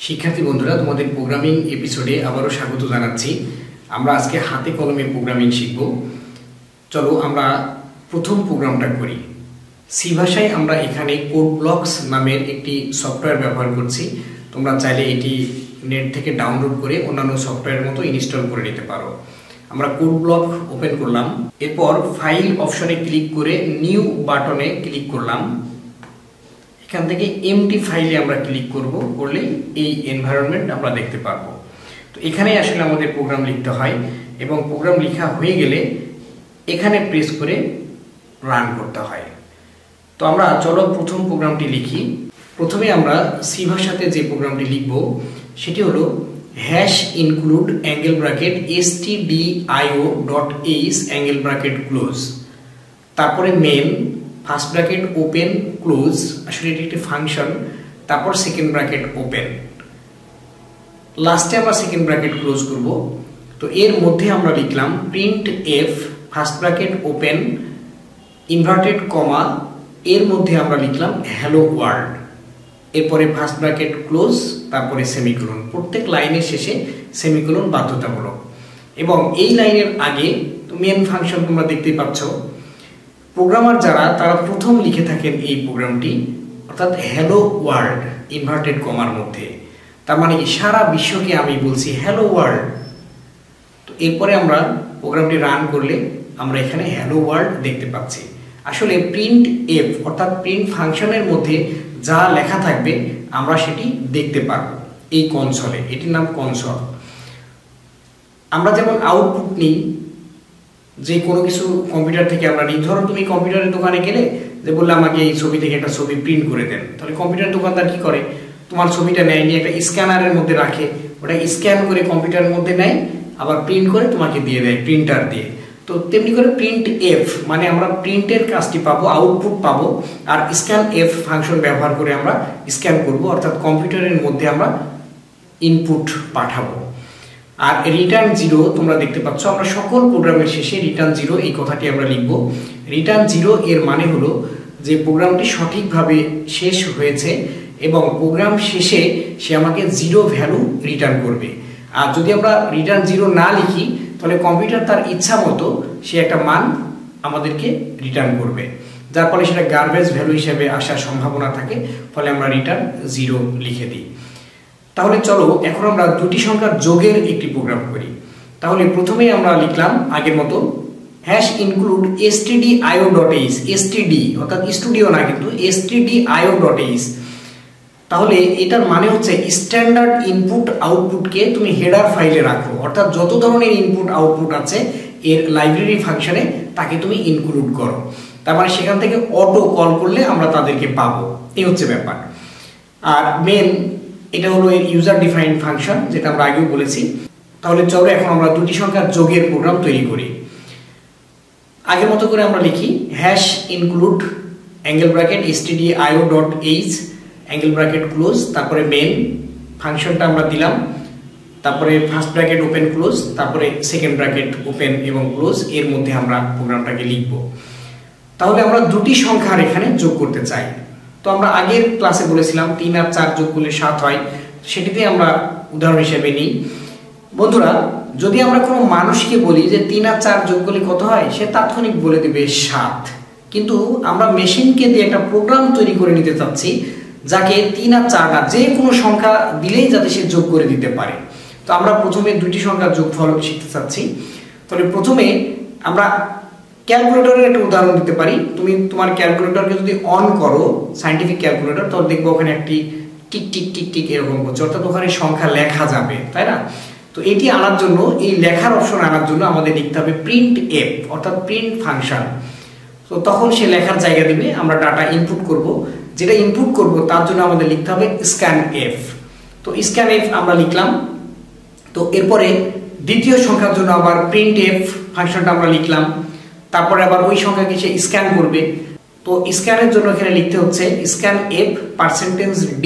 শিক্ষার্থী বন্ধুরা, তোমাদের প্রোগ্রামিং এপিসোডে আবারও স্বাগত জানাচ্ছি। আমরা আজকে হাতে কলমে প্রোগ্রামিং শিখব। চলো আমরা প্রথম প্রোগ্রামটা করি। সি ভাষায় আমরা এখানে কোড ব্লকস নামের একটি সফটওয়্যার ব্যবহার করছি। তোমরা চাইলে এটি নেট থেকে ডাউনলোড করে অন্যান্য সফটওয়্যারের মতো ইনস্টল করে নিতে পারো। আমরা কোড ব্লক ওপেন করলাম, এরপর ফাইল অপশনে ক্লিক করে নিউ বাটনে ক্লিক করলাম। এখান থেকে এমটি ফাইলে আমরা ক্লিক করলে এই এনভায়রনমেন্ট আমরা দেখতে পারবো। তো এখানে আসলে আমাদের প্রোগ্রাম লিখতে হয় এবং প্রোগ্রাম লেখা হয়ে গেলে এখানে প্রেস করে রান করতে হয়। তো আমরা চলো প্রথম প্রোগ্রামটি লিখি। প্রথমে আমরা সি ভাষাতে যে প্রোগ্রামটি লিখব সেটি হলো #include angle bracket stdio.h angle bracket close, তারপরে main first bracket open close, আসলে এটি একটি ফাংশন, তারপর সেকেন্ড ব্র্যাকেট ওপেন, লাস্টে আমরা সেকেন্ড ব্র্যাকেট ক্লোজ করব। তো এর মধ্যে আমরা লিখলাম print F first bracket open inverted comma, এর মধ্যে আমরা লিখলাম হ্যালো ওয়ার্ল্ড, এরপরে ফার্স্ট ব্র্যাকেট ক্লোজ, তারপরে সেমিকোলন। প্রত্যেক লাইনের শেষে সেমিকোলন বাধ্যতামূলক। এবং এই লাইনের আগে তো মেন ফাংশন তোমরা দেখতেই পাচ্ছ। প্রোগ্রামার যারা তারা প্রথম লিখে থাকেন এই প্রোগ্রামটি, অর্থাৎ হ্যালো ওয়ার্ল্ড ইনভার্টেড কমার মধ্যে। তার মানে কি সারা বিশ্বকে আমি বলছি হ্যালো ওয়ার্ল্ড। তো এরপরে আমরা প্রোগ্রামটি রান করলে আমরা এখানে হ্যালো ওয়ার্ল্ড দেখতে পাচ্ছি। আসলে প্রিন্ট এফ অর্থাৎ প্রিন্ট ফাংশনের মধ্যে যা লেখা থাকবে আমরা সেটি দেখতে পারবো এই কনসোলে। এটির নাম কনসোল। আমরা যেমন আউটপুট নিই, যে কোনো কিছু কম্পিউটার থেকে আমরা নিই। ধরো তুমি কম্পিউটারের দোকানে গেলে যে বললে আমাকে এই ছবি থেকে একটা ছবি প্রিন্ট করে দেন, তাহলে কম্পিউটার দোকানদার কি করে, তোমার ছবিটা নেয়, নিয়ে একটা স্ক্যানারের মধ্যে রাখে, ওটা স্ক্যান করে কম্পিউটারের মধ্যে নেয়, আবার প্রিন্ট করে তোমাকে দিয়ে দেয় প্রিন্টার দিয়ে। তো তেমনি করে প্রিন্ট এফ মানে আমরা প্রিন্টের কাজটি পাবো, আউটপুট পাবো, আর স্ক্যান এফ ফাংশন ব্যবহার করে আমরা স্ক্যান করব, অর্থাৎ কম্পিউটারের মধ্যে আমরা ইনপুট পাঠাবো। আর রিটার্ন জিরো তোমরা দেখতে পাচ্ছ, আমরা সকল প্রোগ্রামের শেষে রিটার্ন জিরো এই কথাটি আমরা লিখব। রিটার্ন জিরো এর মানে হলো যে প্রোগ্রামটি সঠিকভাবে শেষ হয়েছে এবং প্রোগ্রাম শেষে সে আমাকে জিরো ভ্যালু রিটার্ন করবে। আর যদি আমরা রিটার্ন জিরো না লিখি তাহলে কম্পিউটার তার ইচ্ছা মতো সে একটা মান আমাদেরকে রিটার্ন করবে, যার ফলে সেটা গার্বেজ ভ্যালু হিসেবে আসার সম্ভাবনা থাকে, ফলে আমরা রিটার্ন জিরো লিখে দিই। তাহলে চলো এখন আমরা দুটি সংখ্যার যোগের একটি প্রোগ্রাম করি। তাহলে প্রথমেই আমরা লিখলাম আগের মতো #include stdio.h, std অর্থাৎ স্টুডিও না কিন্তু stdio.h। তাহলে এটার মানে হচ্ছে স্ট্যান্ডার্ড ইনপুট আউটপুটকে তুমি হেডার ফাইলে রাখো, অর্থাৎ যত ধরনের ইনপুট আউটপুট আছে এর লাইব্রেরি ফাংশনে তাকে তুমি ইনক্লুড করো। তার মানে সেখান থেকে অটো কল করলে আমরা তাদেরকে পাবো, এই হচ্ছে ব্যাপার। আর মেন এটা হলো এর ইউজার ডিফাইন্ড ফাংশন, যেটা আমরা আগেও বলেছি। তাহলে চলো এখন আমরা দুটি সংখ্যার যোগের প্রোগ্রাম তৈরি করি। আগের মতো করে আমরা লিখি #include angle bracket stdio.h angle bracket close, তারপরে মেন ফাংশনটা আমরা দিলাম, তারপরে ফার্স্ট ব্র্যাকেট ওপেন ক্লোজ, তারপরে সেকেন্ড ব্র্যাকেট ওপেন এবং ক্লোজ, এর মধ্যে আমরা প্রোগ্রামটাকে লিখব। তাহলে আমরা দুটি সংখ্যার এখানে যোগ করতে চাই। তো আমরা আগের ক্লাসে বলেছিলাম 3 আর 4 যোগ করলে 7 হয়, সেটিতে আমরা উদাহরণ হিসেবে নিই। বন্ধুরা, যদি আমরা কোনো মানুষকে বলি যে 3 আর 4 যোগ করলে কত হয়, সে তাৎক্ষণিক বলে দেবে 7। কিন্তু আমরা মেশিনকে দিয়ে একটা প্রোগ্রাম তৈরি করে নিতে চাচ্ছি যাকে 3 আর 4 না যে কোনো সংখ্যা দিলেই যাতে সে যোগ করে দিতে পারে। তো আমরা প্রথমে দুটি সংখ্যার যোগফল শিখতে চাচ্ছি। তাহলে প্রথমে আমরা ক্যালকুলেটরের একটা উদাহরণ দিতে পারি। তুমি তোমার ক্যালকুলেটরকে যদি অন করো, সায়েন্টিফিক ক্যালকুলেটর, তাহলে দেখবো ওখানে একটি টিক টিক টিক টিক এরকম করছে, অর্থাৎ ওখানে সংখ্যা লেখা যাবে, তাই না? তো এটি আনার জন্য, এই লেখার অপশন আনার জন্য আমাদের লিখতে হবে প্রিন্ট এফ অর্থাৎ প্রিন্ট ফাংশন। তো তখন সে লেখার জায়গা দিবে, আমরা ডাটা ইনপুট করব, যেটা ইনপুট করব তার জন্য আমাদের লিখতে হবে স্ক্যান এফ। তো স্ক্যান এফ আমরা লিখলাম। তো এরপরে দ্বিতীয় সংখ্যার জন্য আবার প্রিন্ট এফ ফাংশনটা আমরা লিখলাম, তারপরে আবার ওই সংখ্যাকে সে স্ক্যান করবে। তো স্ক্যানের জন্য এখানে লিখতে হচ্ছে স্ক্যান এফ %d,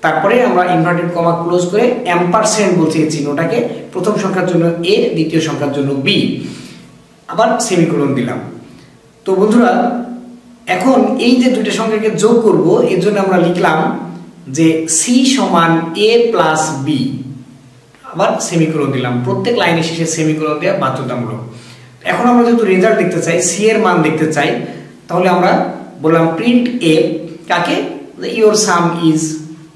তারপরে আমরা ইনভার্টেড কমা ক্লোজ করে অ্যাম্পারস্যান্ড বলছি এই চিহ্নটাকে, প্রথম সংখ্যার জন্য a, দ্বিতীয় সংখ্যার জন্য b, আবার সেমিকোলন দিলাম। তো বন্ধুরা, এখন এই যে দুইটা সংখ্যাকে যোগ করব এর জন্য আমরা লিখলাম যে সি সমান এ প্লাস বি, আবার সেমিকোলন দিলাম, প্রত্যেক লাইনের শেষে সেমিকোলন দেওয়া বাধ্যতামূলক। এখন আমরা যেহেতু রেজাল্ট দেখতে চাই, সি এর মান দেখতে চাই, তাহলে আমরা বললাম প্রিন্ট এ কাকে, ইওর সাম ইজ,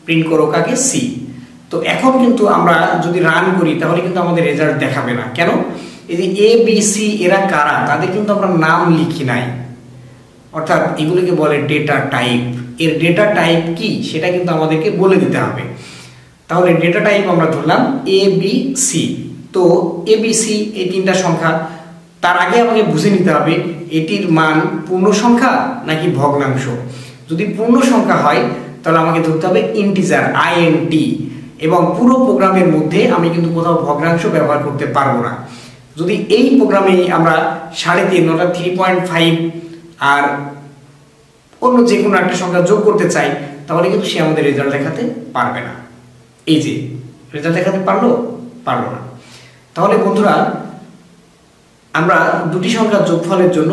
প্রিন্ট করো কাকে, সি। তো এখন কিন্তু আমরা যদি রান করি তাহলে কিন্তু আমাদের রেজাল্ট দেখাবে না। কেন? এই যে এ বি সি এরা কারা, তাদের কিন্তু আমরা নাম লিখি নাই, অর্থাৎ এগুলোকে বলে ডেটা টাইপ। এর ডেটা টাইপ কি সেটা কিন্তু আমাদেরকে বলে দিতে হবে। তাহলে ডেটা টাইপ আমরা ধরলাম এ বি সি। তো এ বি সি এই তিনটা সংখ্যা, তার আগে আমাকে বুঝে নিতে হবে এটির মান পূর্ণ সংখ্যা নাকি ভগ্নাংশ। যদি পূর্ণ সংখ্যা হয় তাহলে আমাকে ধরতে হবে ইন্টিজার INT, এবং পুরো প্রোগ্রামের মধ্যে আমি কিন্তু কোথাও ভগ্নাংশ ব্যবহার করতে পারবো না। যদি এই প্রোগ্রামে আমরা 3.5 অর্থাৎ 3.5 আর অন্য যে কোনো একটা সংখ্যা যোগ করতে চাই, তাহলে কিন্তু সে আমাদের রেজাল্ট দেখাতে পারবে না। এই যে রেজাল্ট দেখাতে পারলো না। তাহলে বন্ধুরা, আমরা দুটি সংখ্যার যোগফলের জন্য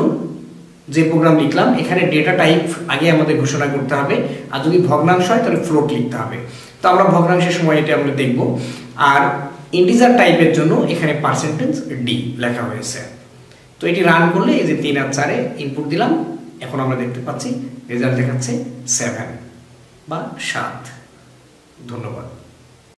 যে প্রোগ্রাম লিখলাম, এখানে ডেটা টাইপ আগে আমাদের ঘোষণা করতে হবে, আর যদি ভগ্নাংশ হয় তাহলে ফ্লোট লিখতে হবে। তো আমরা ভগ্নাংশের সময় এটা আমরা দেখব। আর ইন্টিজার টাইপের জন্য এখানে %d লেখা হয়েছে। তো এটি রান করলে এই যে 3 আর 4 ইনপুট দিলাম, এখন আমরা দেখতে পাচ্ছি রেজাল্ট দেখাচ্ছে 7 বা 7। ধন্যবাদ।